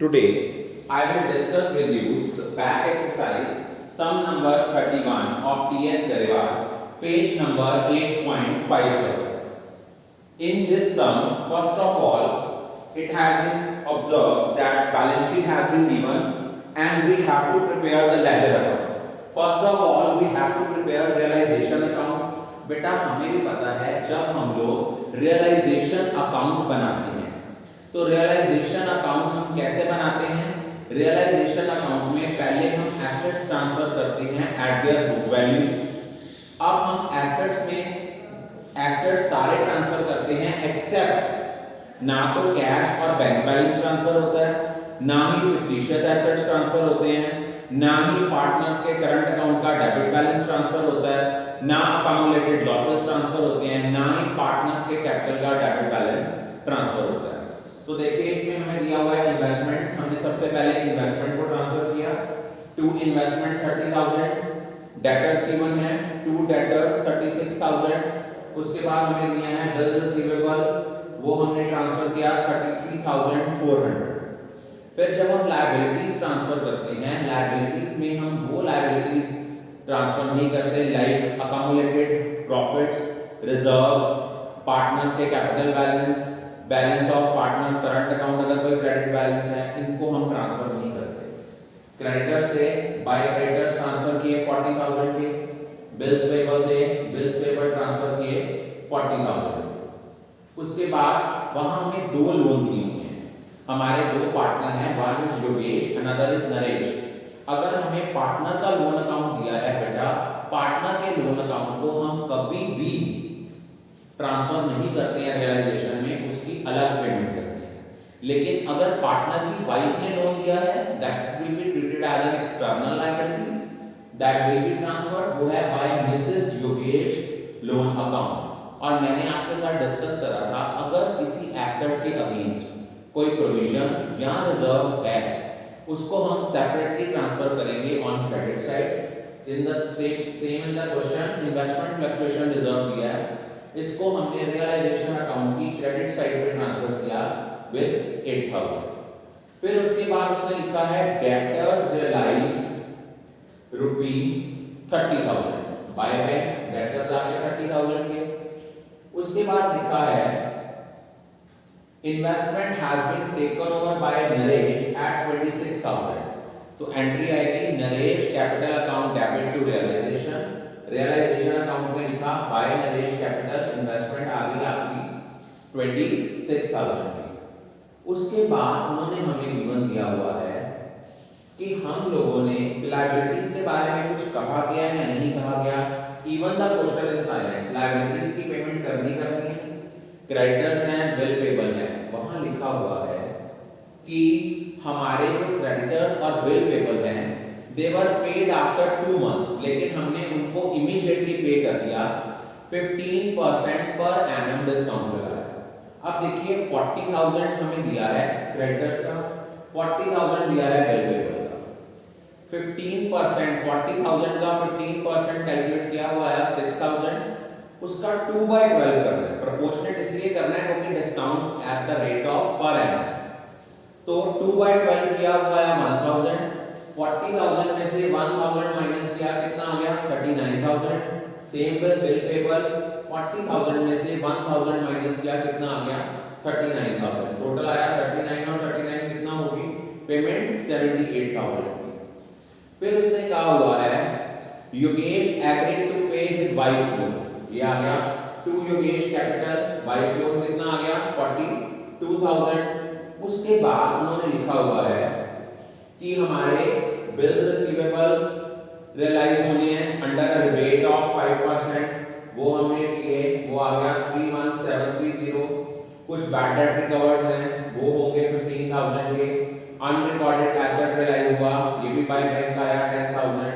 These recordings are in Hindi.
Today, I will discuss with you back exercise sum number 31 of T.S. Garewal, page number 8.50. In this sum, first of all, it has been observed that balance sheet has been given and we have to prepare the ledger account. First of all, we have to prepare realization account. बेटा हमें भी पता है जब हम लोग realization account बनाते हैं तो रियलाइजेशन अकाउंट हम कैसे बनाते हैं। रियलाइजेशन अकाउंट में पहले हम एसेट्स ट्रांसफर करते हैं एट देयर बुक वैल्यू। अब हम एसेट्स में एसेट्स सारे ट्रांसफर करते हैं एक्सेप्ट ना तो कैश और बैंक बैलेंस ट्रांसफर होता है, ना ही फिक्टिशियस एसेट्स ट्रांसफर होते हैं, ना ही पार्टनर्स के करंट अकाउंट का डेबिट बैलेंस ट्रांसफर होता है, ना अकामुलेटेड लॉसेस ट्रांसफर होते हैं, ना ही पार्टनर्स के कैपिटल का डेबिट बैलेंस ट्रांसफर होता है। तो देखिए इसमें हमें दिया हुआ है इन्वेस्टमेंट। हमने सबसे पहले इन्वेस्टमेंट को ट्रांसफर किया टू इन्वेस्टमेंट 30,000, डेटर्स गिवन है टू डेटर्स 36,000। उसके बाद हमें दिया है बिल रिसीवेबल, वो हमने ट्रांसफर किया 33,400। फिर जब हम लायबिलिटीज ट्रांसफर करते हैं, लायबिलिटीज में हम वो लायबिलिटीज ट्रांसफर नहीं करते like accumulated profits, reserves, partners के capital balance, balance of partners current account, अगर कोई क्रेडिट बैलेंस है, इनको हम ट्रांसफर नहीं करते। क्रेडिटर्स से बाय क्रेडिटर्स ट्रांसफर किए 40,000 के, बिल्स पेबल थे, बिल्स पेबल ट्रांसफर किए 40,000। उसके बाद वहां हमें दो लोन दिए हुए हैं, हमारे दो पार्टनर हैं, one is Yogesh, another is Naresh. अगर हमें पार्टनर का लोन अकाउंट दिया है बेटा, पार्टनर के लोन अकाउंट को हम कभी भी ट्रांसफर नहीं करते हैं रियलाइजेशन में, उसकी अलग पेमेंट करते हैं। लेकिन अगर पार्टनर की वाइफ ने लोन दिया है, that will be treated as an external liability, that will be transferred, वो है by Mrs Yogesh loan account. और मैंने आपके साथ डिस्कस करा था, अगर किसी एसेट के अगेंस्ट कोई प्रोविजन या रिजर्व है, उसको हम सेपरेटली ट्रांसफर करेंगे on credit side. In the same in the question investment fluctuation reserve दिया है, इसको हमने रियलाइजेशन अकाउंट की क्रेडिट साइड पे ट्रांसफर किया विद 8,000। फिर उसके बाद उसने लिखा है debtors realised rupee 30,000 by bank, debtors आ गए 30,000 के। उसके बाद लिखा है investment has been taken over by Naresh at 26,000। तो एंट्री आएगी Naresh capital account debit to realisation, realisation account में लिखा बाय नरेश कैपिटल, इन्वेस्टमेंट आ गई आपकी 26,000 की। उसके बाद उन्होंने हमें गिवन दिया हुआ है कि हम लोगों ने लायबिलिटीज के बारे में कुछ कहा गया है या नहीं कहा गया। Even the question is silent, liabilities की पेमेंट करनी है, क्रेडिटर्स हैं, बिल पेबल है। वहां लिखा हुआ है कि हमारे जो क्रेडिटर्स और बिल पेबल हैं they were paid after 2 months, लेकिन हमने उनको immediately पे कर दिया 15% पर एनम डिस्काउंट लगाया। अब देखिए 40,000 हमें दिया है क्रेडिटर्स का, 40,000 दिया है बिल पेबल का, 15% 40,000 का 15% कैलकुलेट किया हुआ है 6,000, उसका 2/12 करना है। प्रोपोर्शनेट इसलिए करना है क्योंकि discount at the rate of per annum, तो 2/12 किया हुआ है 1,000। 40,000 में से 1,000 माइनस किया, कितना आ गया 39,000। सेम विद बिल पेबल, 40,000 में से 1,000 माइनस किया, कितना आ गया 39,000। टोटल आया 39 और 39 कितना होगी पेमेंट 78,000। फिर उसने कहा हुआ है Yogesh agreed to pay his wife loan, ये आ गया to Yogesh capital, wife loan कितना आ गया 42,000। उसके बाद उन्होंने लिखा हुआ है कि हमारे बिल रिसीवेबल रियलाइज होने हैं अंडर अ रिबेट ऑफ 5%, वो हमने किए, वो आ गया 31,730। कुछ बैड डेट रिकवर्ड्स हैं, वो होंगे 15,000 के। अनरिकॉर्डेड एसेट रियलाइज हुआ, ये भी बाय बैंक आया 10,000।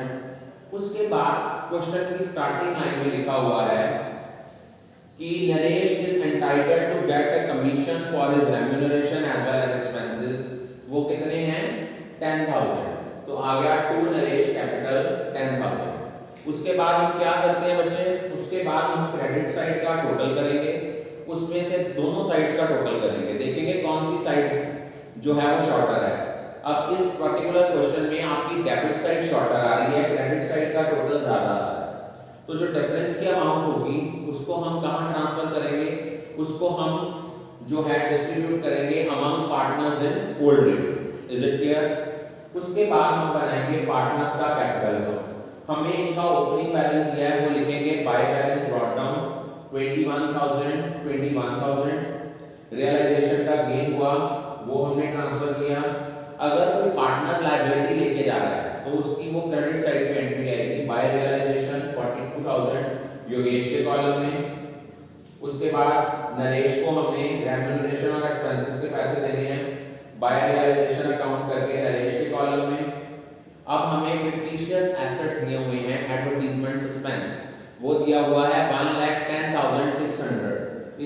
उसके बाद क्वेश्चन की स्टार्टिंग लाइन में लिखा हुआ है कि Naresh is entitled to get a commission for his remuneration as well as expenses, वो कितने हैं 10,000। तो आ गया टू नरेश कैपिटल 10,000। उसके बाद हम क्या करते हैं बच्चे, उसके बाद हम क्रेडिट साइड का टोटल करेंगे, उसमें से दोनों साइड्स का टोटल करेंगे, देखेंगे कौन सी साइड जो है वो शॉर्टर है। अब इस पर्टिकुलर क्वेश्चन में आपकी डेबिट साइड शॉर्टर आ रही है, क्रेडिट साइड का टोटल ज्यादा आ रहा है। तो जो डिफरेंस की अमाउंट होगी उसको हम कहाँ ट्रांसफर करेंगे, उसको हम जो है डिस्ट्रीब्यूट करेंगे among partners in old rate. Is it clear? उसके बाद हम बनाएंगे पार्टनर्स का कैपिटल को। हमें इनका ओपनिंग बैलेंस दिया है, वो लिखेंगे by balance brought down 21,000 realisation का गेन हुआ वो हमने ट्रांसफर किया। अगर कोई पार्टनर लायबिलिटी लेके जा रहा है तो उसकी वो क्रेडिट साइड पे एंट्री आएगी, बाय रियलाइजेशन 42,000 योगेश के कॉलम में। उसके बाद नरेश को हमने रेम्यूनरेशन और एक्सपेंसेस के पैसे देने हैं, बाय रियलाइजेशन अकाउंट करके नरेश के कॉलम में। अब हमें फिक्टिशियस एसेट्स दिए हुए हैं, एडवर्टाइजमेंट सस्पेंस, वो दिया हुआ है 1,10,600।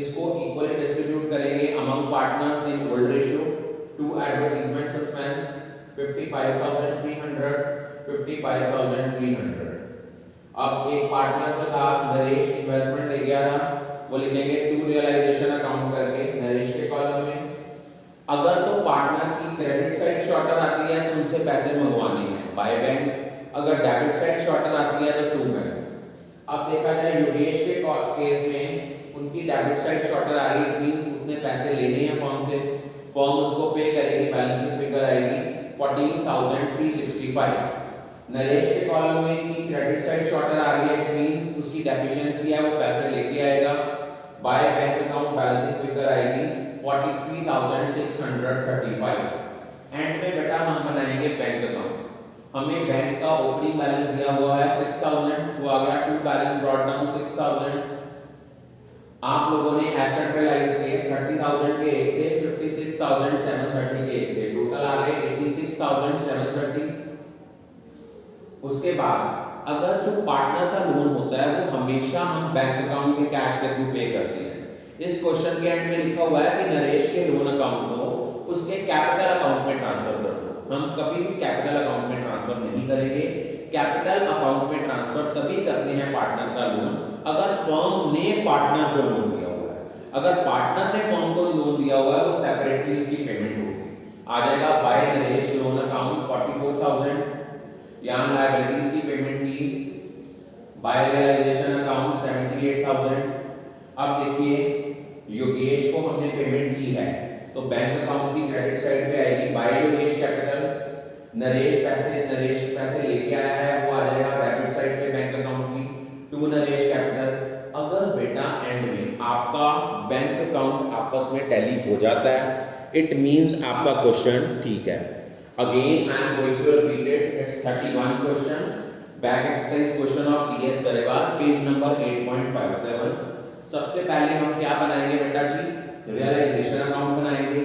इसको इक्वली डिस्ट्रीब्यूट करेंगे among partners in old ratio. To advertisement suspense 55,300 55,300। अब एक पार्टनर जो था नरेश इन्वेस्टमेंट ले गया था, वो लिखेंगे टू रियलाइजेशन अकाउंट करके नरेश के कॉलम में। अगर तो पार्टनर की क्रेडिट साइड शॉर्टर आती है तो उनसे पैसे मंगवाने हैं, बाय बैंक। अगर डेबिट साइड शॉर्टर आती है तो टू बैंक। अब देखा जाए योगेश के केस में उनकी डेबिट साइड शॉर्टर आ रही, मींस उसने पैसे लेने हैं फर्म से, फर्म उसको पे करेगी, बैलेंसिंग फिगर आएगी 14,365। नरेश के कॉलम में की क्रेडिट साइड शॉर्टर आ रही है, मींस उसकी डेफिशिएंसी है, वो पैसे लेके आएगा, by bank account balancing figure आएगी 43,635। एंड में बेटा हम बनाएंगे बैंक अकाउंट। हमें बैंक का ओपनिंग बैलेंस दिया हुआ है 6,000, वो आ गया टू बैलेंस ब्रॉट डाउन 6,000। आप लोगों ने एसेट रियलाइज किए 30,000 के एक थे, 56,730 के एक थे, टोटल आ गए 86,730। उसके बाद अगर जो पार्टनर का लोन होता है वो हमेशा हम बैंक अकाउंट के कैश के थ्रू पे करते हैं। इस क्वेश्चन के एंड में लिखा हुआ है कि नरेश के लोन अकाउंट को उसके कैपिटल अकाउंट में ट्रांसफर कर दो। हम कभी भी कैपिटल अकाउंट में ट्रांसफर नहीं करेंगे। कैपिटल अकाउंट में ट्रांसफर तभी करते हैं पार्टनर का लोन अगर फर्म ने पार्टनर को लोन दिया हुआ है। अगर पार्टनर ने फर्म को लोन दिया हुआ है वो सेपरेटली उसकी पेमेंट होगी। आ जाएगा बाय नरेश लोन अकाउंट 44,000, यहाँ लायबिलिटीज की पेमेंट की, बाय रियलाइजेशन अकाउंट 78,000। अब देखिए योगेश को हमने पेमेंट की है तो बैंक अकाउंट की क्रेडिट साइड पे आएगी बाय योगेश कैपिटल। नरेश पैसे लेके आया है, वो आ जाएगा डेबिट साइड पे बैंक अकाउंट की, टू नरेश कैपिटल। अगर बेटा एंड में आपका बैंक अकाउंट आपस में टैली हो जाता है, इट मींस आपका क्वेश्चन ठीक है। Again I am going to repeat it, it's 31 question, back exercise question of TS Grewal, page number 8.57। सबसे पहले हम क्या बनाएंगे बेटा जी, रियलाइजेशन अकाउंट बनाएंगे।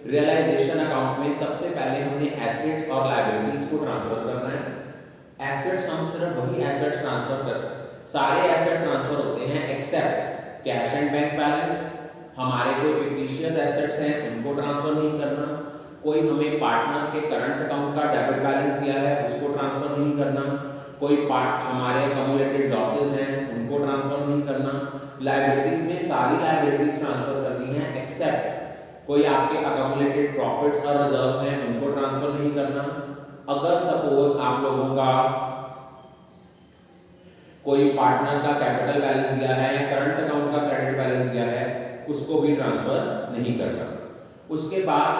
रियलाइजेशन अकाउंट में सबसे पहले हमने एसेट्स और लायबिलिटीज को ट्रांसफर करना है। एसेट्स हम सिर्फ वही एसेट्स ट्रांसफर करते हैं, सारे एसेट ट्रांसफर होते हैं except cash and bank balance. हमारे कोई फिक्टिशियस एसेट्स हैं उनको ट्रांसफर नहीं करना, कोई हमें पार्टनर के करंट अकाउंट का डेबिट बैलेंस दिया है उसको ट्रांसफर नहीं करना, कोई पार्ट हमारे अक्यूमुलेटेड लॉसेस हैं उनको ट्रांसफर नहीं करना। लायबिलिटीज में सारी लायबिलिटीज ट्रांसफर करनी है एक्सेप्ट कोई आपके अक्यूमुलेटेड प्रॉफिट्स और रिजर्व्स हैं उनको ट्रांसफर नहीं करना। अगर सपोज आप लोगों का कोई पार्टनर का कैपिटल बैलेंस दिया है या करंट अकाउंट का क्रेडिट बैलेंस दिया है उसको भी ट्रांसफर नहीं करना। उसके बाद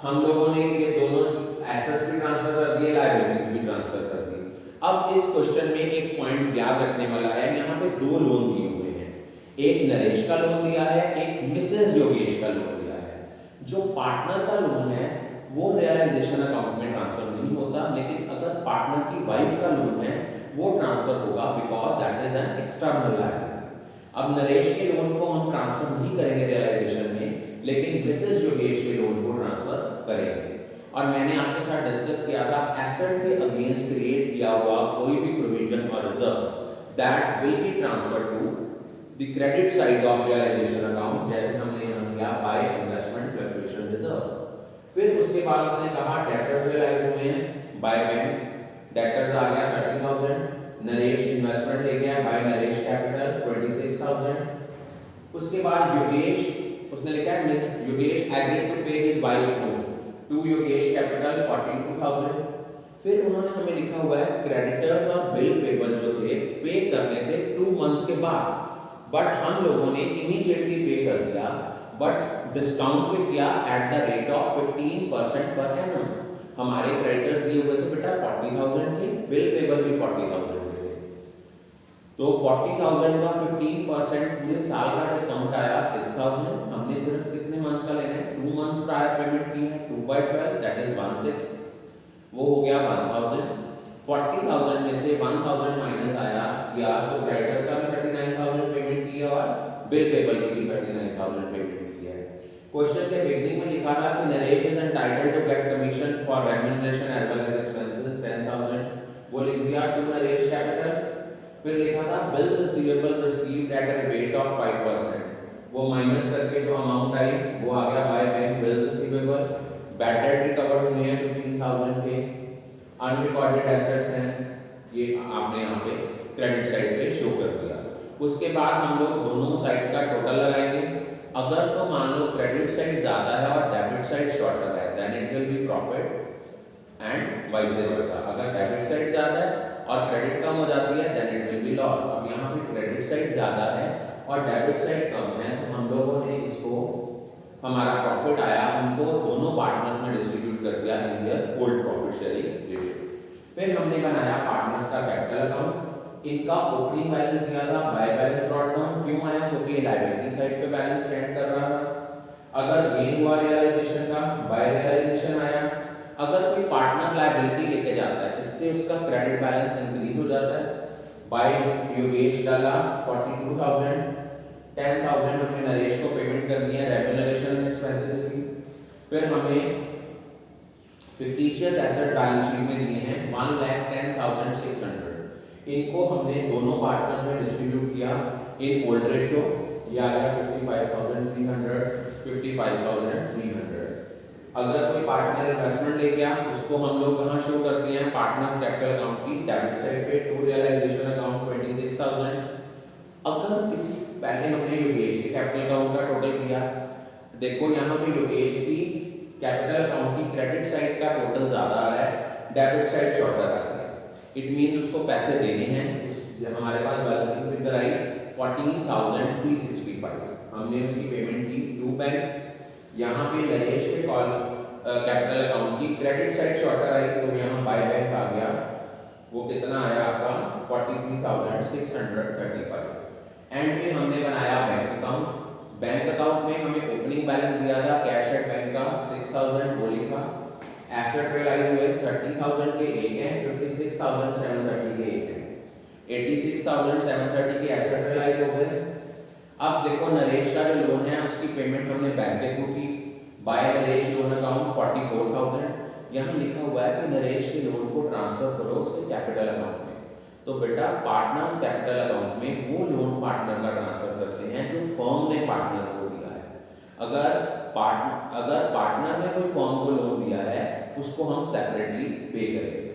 हम लोगों ने ये दोनों एसेट्स भी ट्रांसफर कर दिए, लायबिलिटीज भी ट्रांसफर कर दी। अब इस क्वेश्चन में एक पॉइंट याद रखने वाला है, यहाँ पे दो लोन दिए हुए हैं, एक नरेश का लोन दिया है, एक मिसेस योगेश का लोन दिया है। जो पार्टनर का लोन है वो रियलाइजेशन अकाउंट में ट्रांसफर नहीं होता, लेकिन अगर पार्टनर की वाइफ का लोन है वो ट्रांसफर होगा because that is an external liability. अब नरेश के लोन को हम ट्रांसफर नहीं करेंगे रियलाइजेशन में, लेकिन मिसेस योगेश के लोन को ट्रांसफर करेंगे। और मैंने आपके साथ डिस्कस किया था एसेट के अगेंस्ट क्रिएट किया हुआ कोई भी प्रोविजन और reserve that will be transfer to the credit side of realisation account, जैसे हमने यहाँ किया बाय इन्वेस्टमेंट फ्लक्चुएशन रिजर्व। फिर उसके बाद उसने कहा डेटर्स रियलाइज हुए हैं बाय बैंक, डेटर्स आ गया 30,000, नरेश इन्वेस्टमेंट ले गया बाय नरेश कैपिटल 26,000। उसके बाद योगेश उसने लिखा है Yogesh agreed to pay his wife loan to Yogesh capital 42,000। फिर उन्होंने हमें लिखा हुआ है क्रेडिटर्स और बिल पेबल जो थे पे करने थे 2 मंथ्स के बाद, बट हम लोगों ने इमीडिएटली पे कर दिया, बट डिस्काउंट पे किया at the rate of 15% per annum. हमारे क्रेडिटर्स दिए हुए थे बेटा 40,000 के, बिल पेबल भी 40,000 के थे, तो 40,000 का 15% पूरे साल का डिस्काउंट आया 6,000। हमने सिर्फ कितने मंथ्स का लेना है, 2 मंथ्स प्रायर पेमेंट की है, 2/12 दैट इज 1/6, वो हो गया 1000। 40,000 में से 1000 माइनस आया या तो क्रेडिटर्स का भी 39,000 पेमेंट किया और बिल पेबल की भी 39,000 पेमेंट किया है। क्वेश्चन के बिगनिंग में लिखा था कि Naresh is entitled to get commission for remuneration as well as expenses 10,000, वो लिख दिया टू नरेश कैपिटल। फिर लिखा था bill receivable received at a rebate of 5%, वो माइनस करके जो अमाउंट आई वो आ गया by bank bill receivable. Bad debt recovered हुए हैं 15,000 के। अनरिकॉर्डेड एसेट्स हैं, ये आपने यहाँ पे क्रेडिट साइड पे शो कर दिया। उसके बाद हम लोग दोनों साइड का टोटल लगाएंगे। अगर तो मान लो क्रेडिट साइड ज्यादा है और डेबिट साइड शॉर्टर है, then it will be profit and vice versa. अगर डेबिट साइड ज्यादा है और क्रेडिट कम हो जाती है then it will be loss. अब यहाँ पे क्रेडिट साइड ज्यादा है और डेबिट साइड कम है, तो हम लोगों ने इसको हमारा प्रॉफिट आया उनको दोनों पार्टनर्स में डिस्ट्रीब्यूट कर दिया in their old profit sharing ratio. फिर हमने बनाया पार्टनर्स का कैपिटल अकाउंट। इनका ओपनिंग बैलेंस दिया था, बाय बैलेंस ब्रॉट डाउन क्यों आया, क्योंकि लायबिलिटी साइड पे बैलेंस स्टैंड कर रहा था। अगर गेन हुआ रियलाइजेशन का, बाय रियलाइजेशन आया। अगर कोई पार्टनर लायबिलिटी लेके जाता है, इससे उसका क्रेडिट बैलेंस इंक्रीज हो जाता है। बाय योगेश डाला 42,000, 10,000 हमने नरेश को पेमेंट कर दिया रेम्यूनरेशन एक्सपेंसेस की। फिर हमें फिक्टिशियस एसेट बैलेंस शीट में दिए हैं 1,10,600, इनको हमने दोनों पार्टनर्स में डिस्ट्रीब्यूट किया इन ओल्ड रेशियो, ये आ गया 55,300, 55,300। अगर कोई पार्टनर इन्वेस्टमेंट ले गया उसको हम लोग कहाँ शो करते हैं, पार्टनर्स कैपिटल अकाउंट की डेबिट साइड पे, टू रियलाइजेशन अकाउंट 26,000। अगर किसी पहले हमने योगेश के कैपिटल अकाउंट का टोटल किया, देखो यहाँ पे योगेश की कैपिटल अकाउंट की क्रेडिट साइड का टोटल ज्यादा आ रहा है, डेबिट साइड शॉर्टर आ रहा है। इट मींस उसको पैसे देने हैं। हमारे पास बैलेंस फिगर आई 14,365, हमने उसकी पेमेंट की टू बैंक। यहाँ पे नरेश के कॉल कैपिटल अकाउंट की क्रेडिट साइड शॉर्टर आई, तो यहाँ बाय बैंक आ गया, वो कितना आया आपका 43,635। एंड में हमने बनाया बैंक अकाउंट। बैंक अकाउंट में हमें ओपनिंग बैलेंस दिया था कैश एट बैंक का 6,000, वो लिखा। एसेट रियलाइज हुए 30,000 के एक है, 56,730 के एक है, 86,730 के एसेट रियलाइज हो गए। अब देखो नरेश का जो लोन है उसकी पेमेंट हमने बैंक के थ्रू की, बाय नरेश लोन अकाउंट 44,000। यहाँ लिखा हुआ है कि नरेश के लोन को ट्रांसफर करो उसके कैपिटल अकाउंट में, तो बेटा पार्टनर्स कैपिटल अकाउंट में वो लोन पार्टनर का ट्रांसफर करते हैं जो फर्म ने पार्टनर को दिया है। अगर पार्टनर ने कोई फर्म को लोन दिया है उसको हम सेपरेटली पे करेंगे।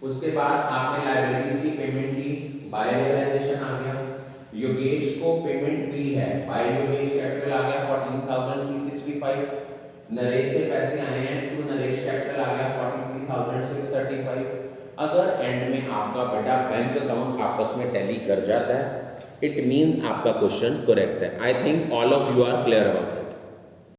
उसके बाद आपने लायबिलिटीज की पेमेंट की, बाय रियलाइजेशन आ गया। योगेश को पेमेंट दी है, बाय योगेश कैपिटल आ गया 14,365। नरेश से पैसे आए हैं टू नरेश कैपिटल आ गया 43,635। अगर एंड में आपका बेटा बैंक अकाउंट आपस में टैली कर जाता है, इट मीन्स आपका क्वेश्चन करेक्ट है। I think all of you are clear about